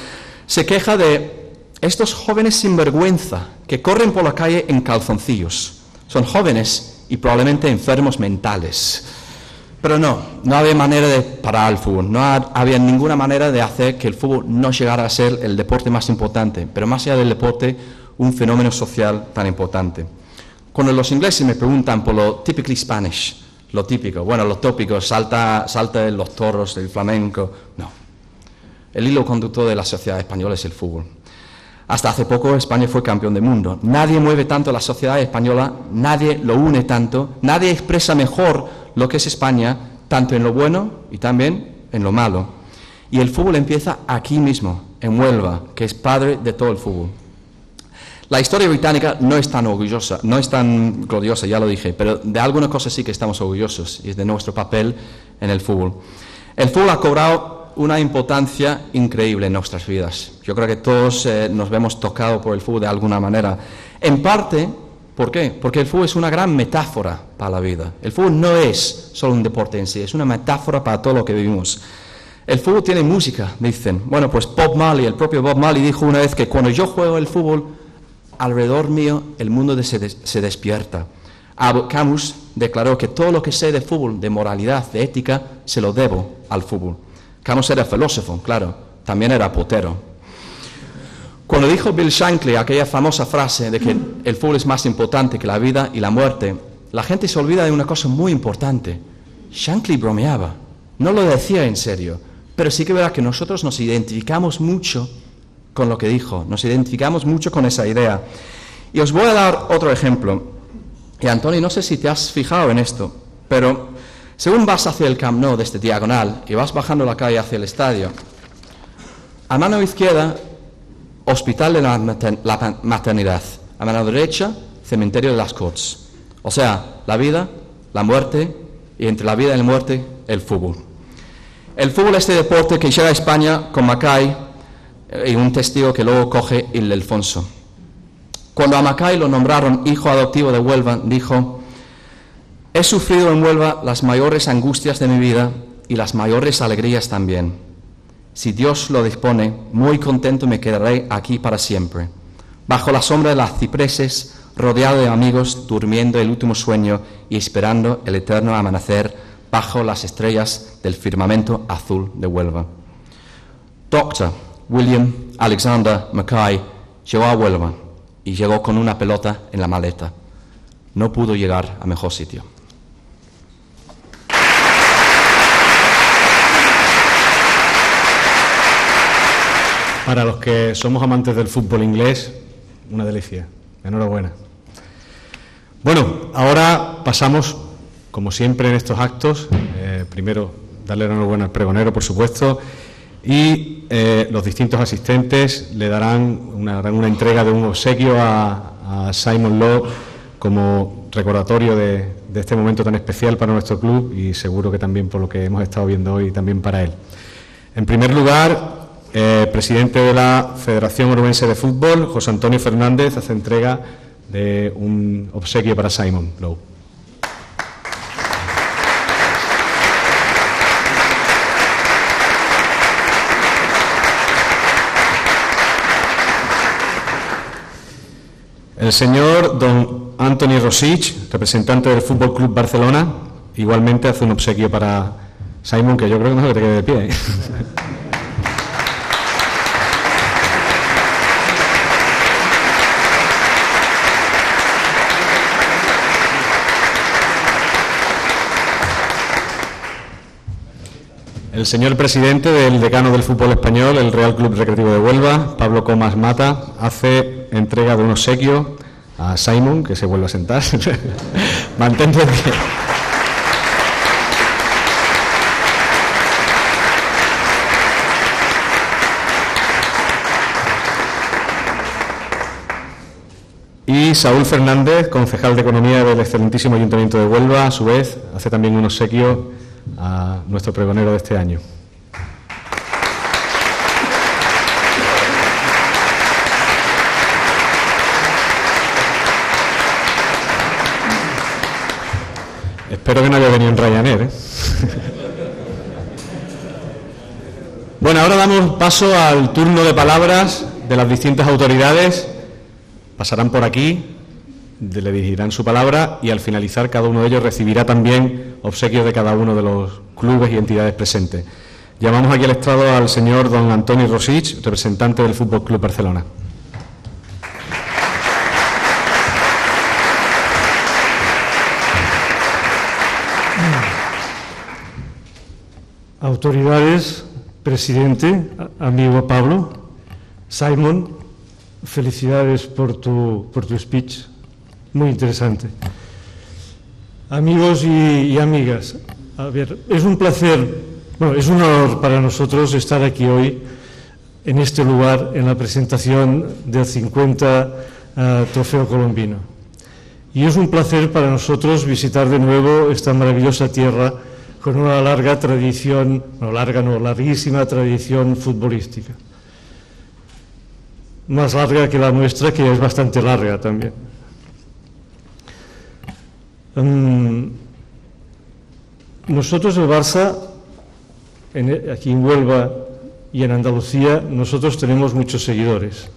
S3: se queja de estos jóvenes sinvergüenza que corren por la calle en calzoncillos. Son jóvenes y probablemente enfermos mentales. Pero no había manera de parar el fútbol, no había ninguna manera de hacer que el fútbol no llegara a ser el deporte más importante, pero más allá del deporte, un fenómeno social tan importante. Cuando los ingleses me preguntan por lo typically Spanish, lo típico, bueno, los tópicos, salta los toros, el flamenco, no. El hilo conductor de la sociedad española es el fútbol. Hasta hace poco España fue campeón del mundo. Nadie mueve tanto la sociedad española, nadie lo une tanto, nadie expresa mejor lo que es España, tanto en lo bueno y también en lo malo. Y el fútbol empieza aquí mismo, en Huelva, que es padre de todo el fútbol. La historia británica no es tan orgullosa, no es tan gloriosa, ya lo dije, pero de algunas cosas sí que estamos orgullosos, y es de nuestro papel en el fútbol. El fútbol ha cobrado una importancia increíble en nuestras vidas. Yo creo que todos nos vemos tocados por el fútbol de alguna manera. En parte, ¿por qué? Porque el fútbol es una gran metáfora para la vida. El fútbol no es solo un deporte en sí, es una metáfora para todo lo que vivimos. El fútbol tiene música, dicen. Bueno, pues Bob Marley, el propio Bob Marley dijo una vez que cuando yo juego el fútbol, alrededor mío el mundo se despierta. Albert Camus declaró que todo lo que sé de fútbol, de moralidad, de ética, se lo debo al fútbol. Camus era filósofo, claro, también era potero. Cuando dijo Bill Shankly aquella famosa frase de que el fútbol es más importante que la vida y la muerte, la gente se olvida de una cosa muy importante. Shankly bromeaba, no lo decía en serio, pero sí que verá que nosotros nos identificamos mucho con lo que dijo, nos identificamos mucho con esa idea. Y os voy a dar otro ejemplo. Y Antoni, no sé si te has fijado en esto, pero según vas hacia el Camp Nou desde diagonal y vas bajando la calle hacia el estadio, a mano izquierda, Hospital de la Maternidad, a mano derecha, Cementerio de las Corts. O sea, la vida, la muerte, y entre la vida y la muerte, el fútbol. El fútbol es este deporte que llega a España con Mackay y un testigo que luego coge Ildefonso. Cuando a Mackay lo nombraron hijo adoptivo de Huelva, dijo: he sufrido en Huelva las mayores angustias de mi vida y las mayores alegrías también. Si Dios lo dispone, muy contento me quedaré aquí para siempre, bajo la sombra de las cipreses, rodeado de amigos, durmiendo el último sueño y esperando el eterno amanecer bajo las estrellas del firmamento azul de Huelva. Dr. William Alexander Mackay llegó a Huelva y llegó con una pelota en la maleta. No pudo llegar a mejor sitio.
S2: Para los que somos amantes del fútbol inglés, una delicia. Enhorabuena. Bueno, ahora pasamos, como siempre en estos actos, primero darle la enhorabuena al pregonero, por supuesto, y los distintos asistentes le darán una entrega de un obsequio a Simon Lowe como recordatorio de este momento tan especial para nuestro club y seguro que también por lo que hemos estado viendo hoy también para él. En primer lugar, presidente de la Federación Onubense de Fútbol, José Antonio Fernández, hace entrega de un obsequio para Simon Lowe. El señor don Anthony Rosich, representante del Fútbol Club Barcelona, igualmente hace un obsequio para Simon, que yo creo que mejor que te quede de pie, ¿eh? El señor presidente del decano del fútbol español, el Real Club Recreativo de Huelva, Pablo Comas Mata, hace entrega de un obsequio a Simon, que se vuelve a sentar. Mantente de pie. Y Saúl Fernández, concejal de Economía del excelentísimo Ayuntamiento de Huelva, a su vez, hace también un obsequio a nuestro pregonero de este año. Espero que no haya venido en Ryanair, ¿eh? Bueno, ahora damos paso al turno de palabras de las distintas autoridades. Pasarán por aquí, le dirigirán su palabra y al finalizar cada uno de ellos recibirá también obsequios de cada uno de los clubes y entidades presentes. Llamamos aquí al estrado al señor don Anthony Rosich, representante del Fútbol Club Barcelona.
S4: Autoridades, presidente, amigo Pablo, Simon, felicidades por tu speech, muy interesante. Amigos y amigas, a ver, es un placer, bueno, es un honor para nosotros estar aquí hoy en este lugar en la presentación del 50 Trofeo Colombino. Y es un placer para nosotros visitar de nuevo esta maravillosa tierra con una larga tradición, larguísima tradición futbolística. Más larga que la nuestra, que es bastante larga también. Nosotros, el Barça, aquí en Huelva y en Andalucía, nosotros tenemos muchos seguidores.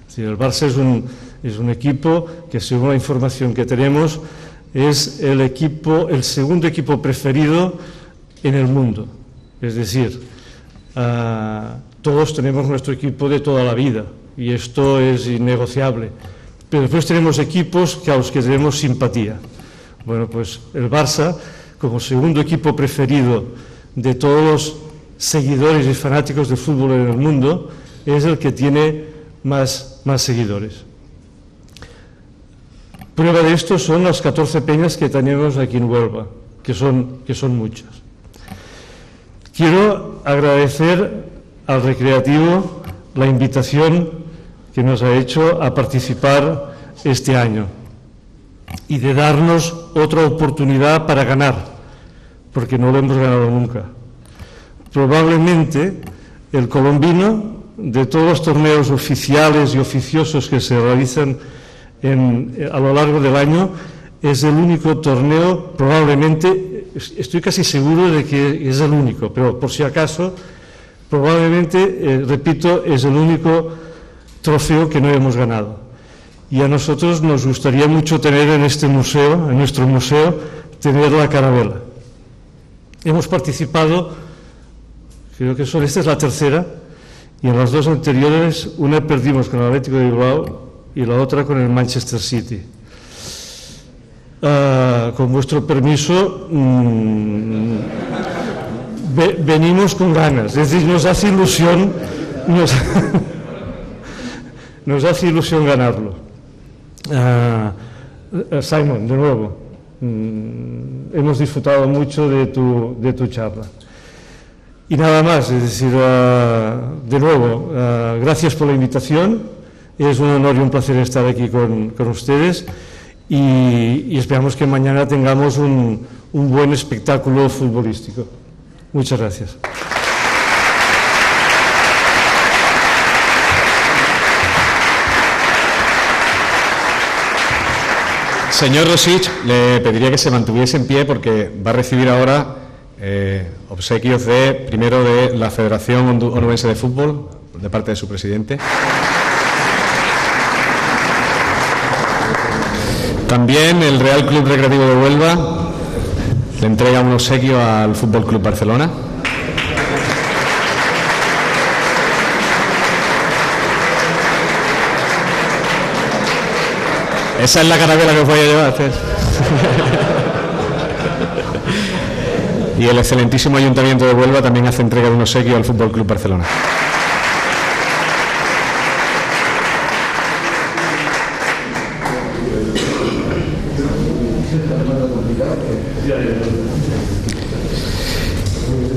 S4: Es decir, el Barça es un equipo que, según la información que tenemos, es el segundo equipo preferido en el mundo. Es decir, todos tenemos nuestro equipo de toda la vida y esto es innegociable. Pero después tenemos equipos a los que tenemos simpatía. Bueno, pues el Barça, como segundo equipo preferido de todos los seguidores y fanáticos de fútbol en el mundo, es el que tiene más seguidores. Prueba de esto son las 14 peñas que tenemos aquí en Huelva, que son muchas. Quiero agradecer al Recreativo la invitación que nos ha hecho a participar este año y de darnos otra oportunidad para ganar, porque no lo hemos ganado nunca. Probablemente el colombino, de todos los torneos oficiales y oficiosos que se realizan a lo largo del año, es el único torneo, probablemente, estoy casi seguro de que es el único, pero por si acaso, probablemente, repito, es el único trofeo que no hemos ganado. Y a nosotros nos gustaría mucho tener en este museo, en nuestro museo, tener la carabela. Hemos participado, creo que esta es la tercera, y en las dos anteriores, una perdimos con el Atlético de Bilbao y la otra con el Manchester City. Con vuestro permiso, venimos con ganas, es decir, nos hace ilusión, nos hace ilusión ganarlo. Simon, de nuevo, hemos disfrutado mucho de tu charla. Y nada más, es decir, de nuevo, gracias por la invitación, es un honor y un placer estar aquí con ustedes y esperamos que mañana tengamos un buen espectáculo futbolístico. Muchas gracias.
S2: Señor Rosic, le pediría que se mantuviese en pie porque va a recibir ahora obsequios primero de la Federación Onubense de Fútbol, de parte de su presidente. También el Real Club Recreativo de Huelva le entrega un obsequio al Fútbol Club Barcelona. Esa es la carabela que os voy a llevar. Y el excelentísimo Ayuntamiento de Huelva también hace entrega de un obsequio al Fútbol Club Barcelona.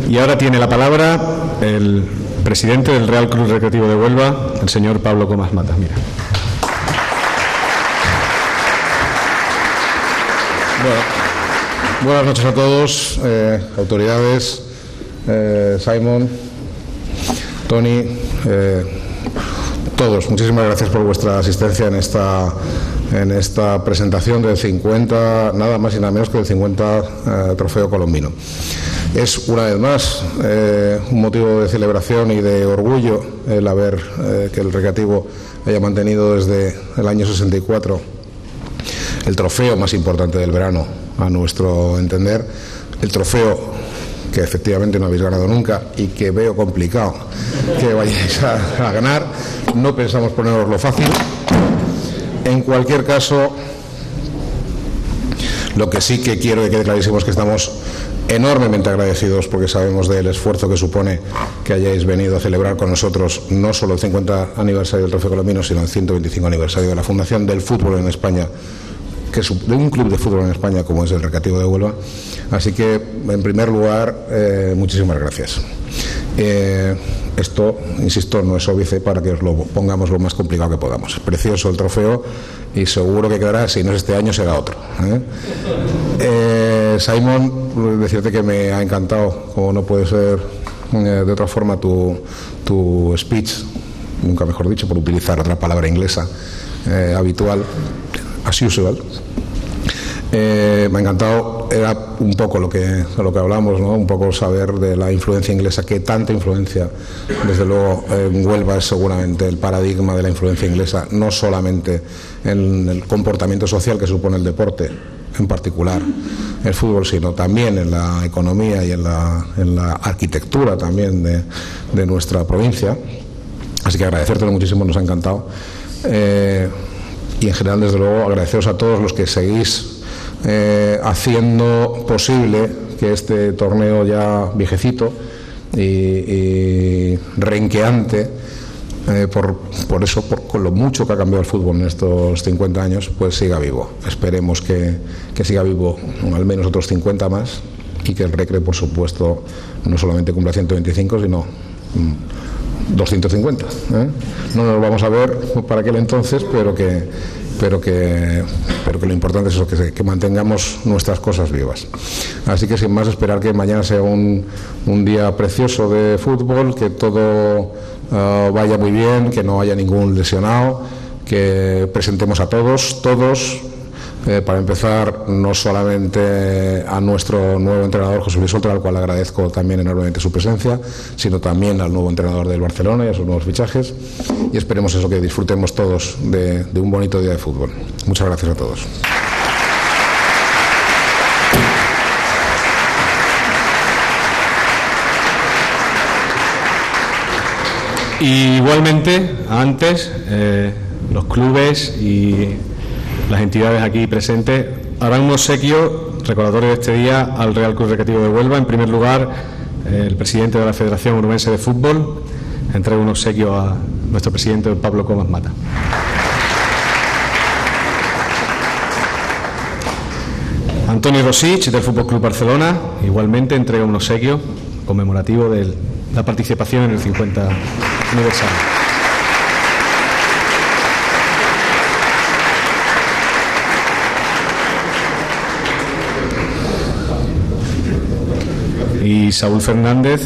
S2: Y ahora tiene la palabra el presidente del Real Club Recreativo de Huelva, el señor Pablo Comas Matas. Mira.
S5: Bueno, buenas noches a todos, autoridades, Simon, Tony, todos. Muchísimas gracias por vuestra asistencia en esta presentación del 50, nada más y nada menos que del 50 Trofeo Colombino. Es una vez más un motivo de celebración y de orgullo el haber que el Recreativo haya mantenido desde el año 64 el trofeo más importante del verano, a nuestro entender, el trofeo que efectivamente no habéis ganado nunca y que veo complicado que vayáis a ganar. No pensamos poneroslo fácil. En cualquier caso, lo que sí que quiero que quede clarísimo es que estamos enormemente agradecidos porque sabemos del esfuerzo que supone que hayáis venido a celebrar con nosotros no solo el 50 aniversario del Trofeo Colombino, sino el 125 aniversario de la Fundación del Fútbol en España, de un club de fútbol en España como es el Recreativo de Huelva. Así que, en primer lugar, muchísimas gracias. Esto, insisto, no es óbice para que os lo pongamos lo más complicado que podamos. Precioso el trofeo y seguro que quedará, si no es este año, será otro. Simon, decirte que me ha encantado, como no puede ser de otra forma, tu speech, nunca mejor dicho, por utilizar otra palabra inglesa habitual, as usual. Me ha encantado, era un poco lo que hablamos, ¿no? Un poco saber de la influencia inglesa, que tanta influencia, desde luego en Huelva es seguramente el paradigma de la influencia inglesa, no solamente en el comportamiento social que supone el deporte, en particular el fútbol, sino también en la economía y en la arquitectura también de nuestra provincia. Así que agradecértelo muchísimo, nos ha encantado. Y en general, desde luego, agradeceros a todos los que seguís haciendo posible que este torneo ya viejecito y renqueante, con lo mucho que ha cambiado el fútbol en estos 50 años, pues siga vivo. Esperemos que siga vivo al menos otros 50 más y que el Recre, por supuesto, no solamente cumpla 125, sino 250. No nos vamos a ver para aquel entonces, pero que lo importante es eso, que mantengamos nuestras cosas vivas. Así que, sin más, esperar que mañana sea un día precioso de fútbol, que todo vaya muy bien, que no haya ningún lesionado, que presentemos a todos. Para empezar, no solamente a nuestro nuevo entrenador José Luis Oltra, al cual agradezco también enormemente su presencia, sino también al nuevo entrenador del Barcelona y a sus nuevos fichajes, y esperemos eso, que disfrutemos todos de un bonito día de fútbol. Muchas gracias a todos.
S2: Y igualmente, antes, los clubes y las entidades aquí presentes harán un obsequio recordatorio de este día al Real Club Recreativo de Huelva. En primer lugar, el presidente de la Federación Onubense de Fútbol entrega un obsequio a nuestro presidente, Pablo Comas Mata. Antoni Rosich, del Fútbol Club Barcelona, igualmente entrega un obsequio conmemorativo de la participación en el 50 aniversario. Y Saúl Fernández,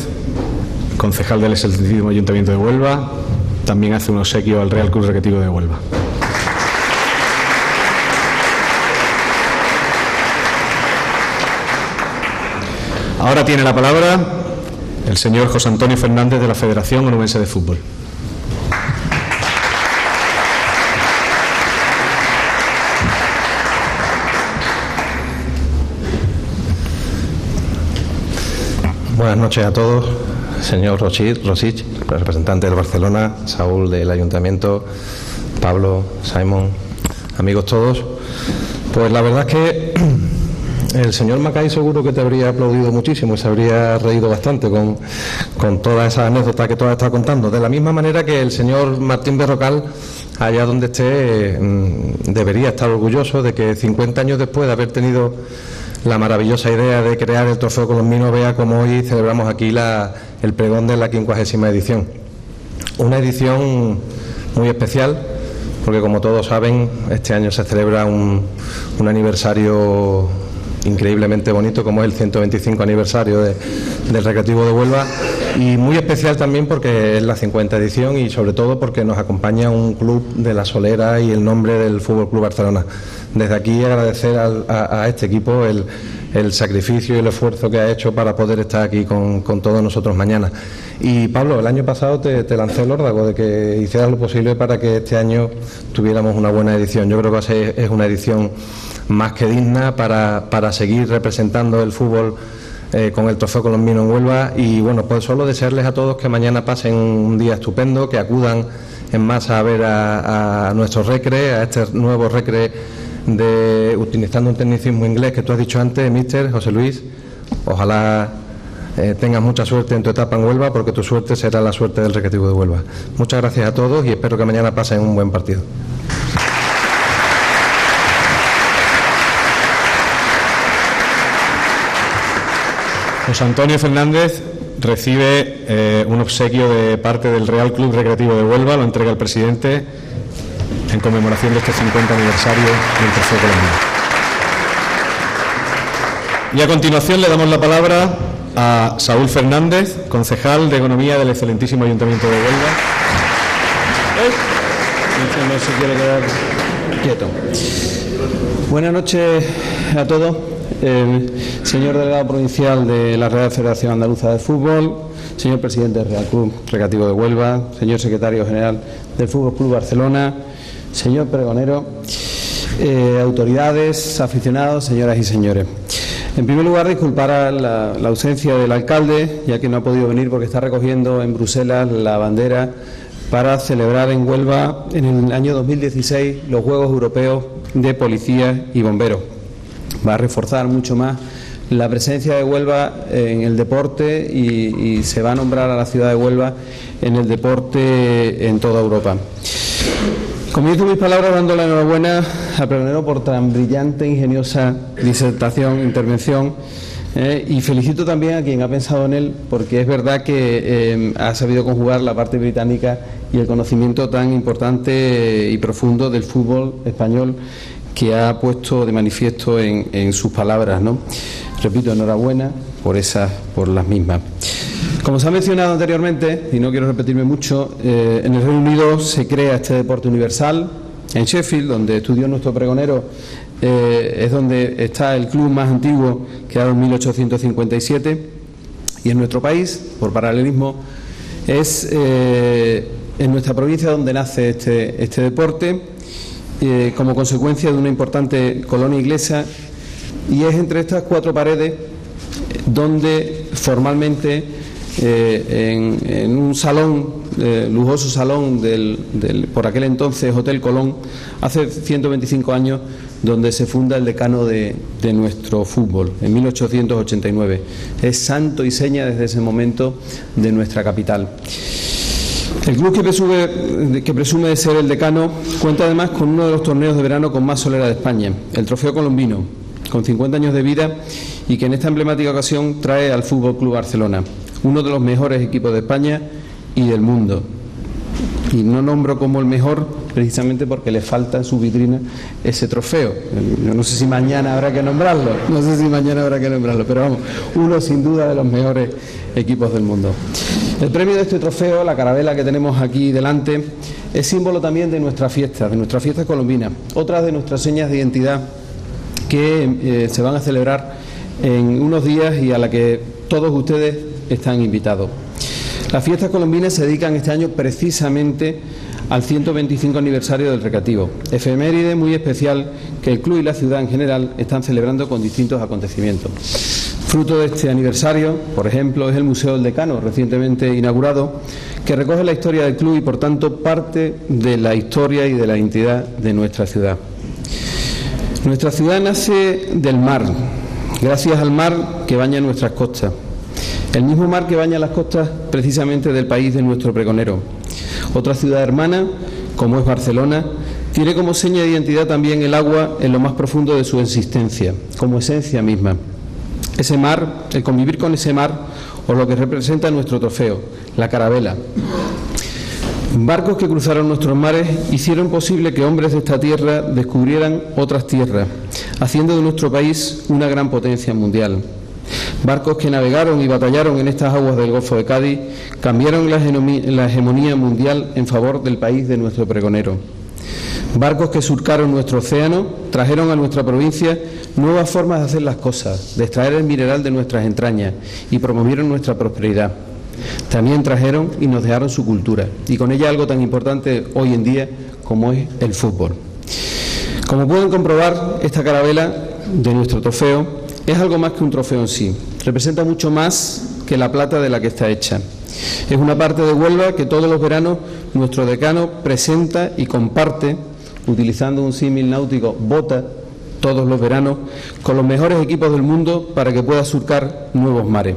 S2: concejal del excelentísimo Ayuntamiento de Huelva, también hace un obsequio al Real Club Recreativo de Huelva. Ahora tiene la palabra el señor José Antonio Fernández, de la Federación Onubense de Fútbol.
S6: Buenas noches a todos, señor Rosich, representante del Barcelona, Saúl del Ayuntamiento, Pablo, Simon, amigos todos. Pues la verdad es que el señor Macay seguro que te habría aplaudido muchísimo y se habría reído bastante con todas esas anécdotas que tú has estado contando. De la misma manera que el señor Martín Berrocal, allá donde esté, debería estar orgulloso de que 50 años después de haber tenido la maravillosa idea de crear el Trofeo Colombino, vea como hoy celebramos aquí el pregón de la 50ª edición. Una edición muy especial, porque como todos saben, este año se celebra un aniversario increíblemente bonito, como es el 125 aniversario del Recreativo de Huelva, y muy especial también porque es la 50 edición y sobre todo porque nos acompaña un club de la Solera y el nombre del Fútbol Club Barcelona. Desde aquí agradecer a este equipo el sacrificio y el esfuerzo que ha hecho para poder estar aquí con todos nosotros mañana. Y Pablo, el año pasado te lancé el órdago de que hicieras lo posible para que este año tuviéramos una buena edición. Yo creo que es una edición más que digna para seguir representando el fútbol con el Trofeo Colombino en Huelva. Y bueno, pues solo desearles a todos que mañana pasen un día estupendo, que acudan en masa a ver a nuestro recre, a este nuevo recre utilizando un tecnicismo inglés que tú has dicho antes, mister José Luis. Ojalá tengas mucha suerte en tu etapa en Huelva, porque tu suerte será la suerte del Recreativo de Huelva. Muchas gracias a todos y espero que mañana pasen un buen partido.
S2: José Antonio Fernández recibe un obsequio de parte del Real Club Recreativo de Huelva, lo entrega el presidente en conmemoración de este 50 aniversario del trofeo colombino. Y a continuación le damos la palabra a Saúl Fernández, concejal de Economía del excelentísimo Ayuntamiento de Huelva.
S7: No se quiere quedar quieto. Buenas noches a todos. Señor delegado provincial de la Real Federación Andaluza de Fútbol, señor presidente del Real Club Recreativo de Huelva, señor secretario general del Fútbol Club Barcelona, señor pregonero, autoridades, aficionados, señoras y señores. En primer lugar, disculpar la ausencia del alcalde, ya que no ha podido venir porque está recogiendo en Bruselas la bandera para celebrar en Huelva en el año 2016 los Juegos Europeos de Policías y Bomberos. Va a reforzar mucho más la presencia de Huelva en el deporte y se va a nombrar a la ciudad de Huelva en el deporte en toda Europa. Comienzo mis palabras dando la enhorabuena al pregonero por tan brillante, ingeniosa intervención, y felicito también a quien ha pensado en él, porque es verdad que ha sabido conjugar la parte británica y el conocimiento tan importante y profundo del fútbol español que ha puesto de manifiesto en sus palabras, ¿no? Repito, enhorabuena por las mismas. Como se ha mencionado anteriormente, y no quiero repetirme mucho, en el Reino Unido se crea este deporte universal. En Sheffield, donde estudió nuestro pregonero, es donde está el club más antiguo, creado en 1857, y en nuestro país, por paralelismo, es en nuestra provincia donde nace este deporte, como consecuencia de una importante colonia inglesa, y es entre estas cuatro paredes donde formalmente en un salón, lujoso salón del por aquel entonces Hotel Colón, hace 125 años, donde se funda el decano de nuestro fútbol, en 1889. Es santo y seña desde ese momento de nuestra capital. El club que presume de ser el decano cuenta además con uno de los torneos de verano con más solera de España, el Trofeo Colombino, con 50 años de vida, y que en esta emblemática ocasión trae al Fútbol Club Barcelona, uno de los mejores equipos de España y del mundo. Y no nombro como el mejor precisamente porque le falta en su vitrina ese trofeo. Yo no sé si mañana habrá que nombrarlo, pero vamos, uno sin duda de los mejores equipos del mundo. El premio de este trofeo, la carabela que tenemos aquí delante, es símbolo también de nuestra fiesta colombina, otra de nuestras señas de identidad que se van a celebrar en unos días y a la que todos ustedes están invitados. Las fiestas colombinas se dedican este año precisamente al 125 aniversario del Recreativo, efeméride muy especial que el club y la ciudad en general están celebrando con distintos acontecimientos. Fruto de este aniversario, por ejemplo, es el Museo del Decano, recientemente inaugurado, que recoge la historia del club y, por tanto, parte de la historia y de la identidad de nuestra ciudad. Nuestra ciudad nace del mar, gracias al mar que baña nuestras costas. El mismo mar que baña las costas precisamente del país de nuestro pregonero. Otra ciudad hermana, como es Barcelona, tiene como seña de identidad también el agua en lo más profundo de su existencia, como esencia misma. Ese mar, el convivir con ese mar, o lo que representa nuestro trofeo, la carabela. Barcos que cruzaron nuestros mares hicieron posible que hombres de esta tierra descubrieran otras tierras, haciendo de nuestro país una gran potencia mundial. Barcos que navegaron y batallaron en estas aguas del Golfo de Cádiz cambiaron la hegemonía mundial en favor del país de nuestro pregonero. Barcos que surcaron nuestro océano trajeron a nuestra provincia nuevas formas de hacer las cosas, de extraer el mineral de nuestras entrañas y promovieron nuestra prosperidad. También trajeron y nos dejaron su cultura, y con ella algo tan importante hoy en día como es el fútbol. Como pueden comprobar, esta carabela de nuestro trofeo es algo más que un trofeo en sí. Representa mucho más que la plata de la que está hecha. Es una parte de Huelva que todos los veranos nuestro decano presenta y comparte, utilizando un símil náutico, bota todos los veranos con los mejores equipos del mundo para que pueda surcar nuevos mares.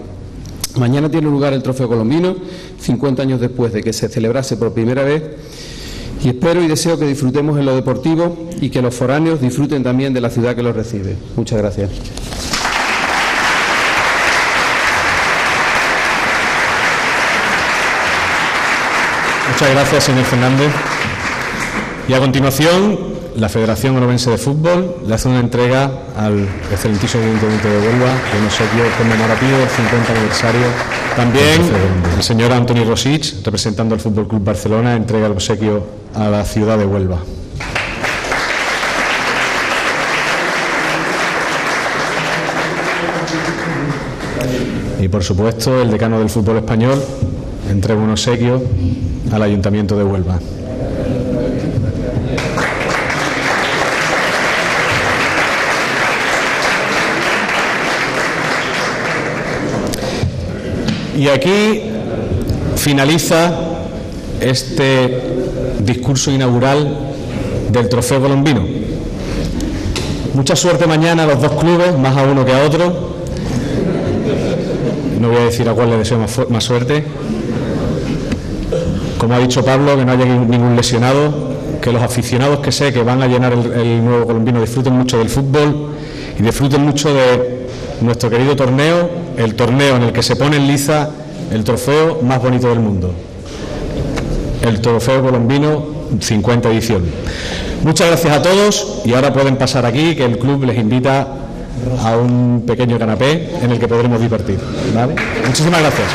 S7: Mañana tiene lugar el Trofeo Colombino, 50 años después de que se celebrase por primera vez, y espero y deseo que disfrutemos en lo deportivo y que los foráneos disfruten también de la ciudad que los recibe. Muchas gracias.
S2: Muchas gracias, señor Fernández. Y a continuación, la Federación Onubense de Fútbol le hace una entrega al excelentísimo Ayuntamiento de Huelva de un obsequio conmemorativo del 50 aniversario. También el señor Antoni Rosich, representando al Fútbol Club Barcelona, entrega el obsequio a la ciudad de Huelva. Y por supuesto, el decano del fútbol español entrega un obsequio al Ayuntamiento de Huelva. Y aquí finaliza este discurso inaugural del Trofeo Colombino. Mucha suerte mañana a los dos clubes, más a uno que a otro. No voy a decir a cuál le deseo más suerte. Como ha dicho Pablo, que no haya ningún lesionado, que los aficionados que sé que van a llenar el nuevo Colombino disfruten mucho del fútbol y disfruten mucho de nuestro querido torneo, el torneo en el que se pone en liza el trofeo más bonito del mundo, el Trofeo Colombino 50 edición. Muchas gracias a todos y ahora pueden pasar aquí, que el club les invita a un pequeño canapé en el que podremos divertir, ¿vale? Muchísimas gracias.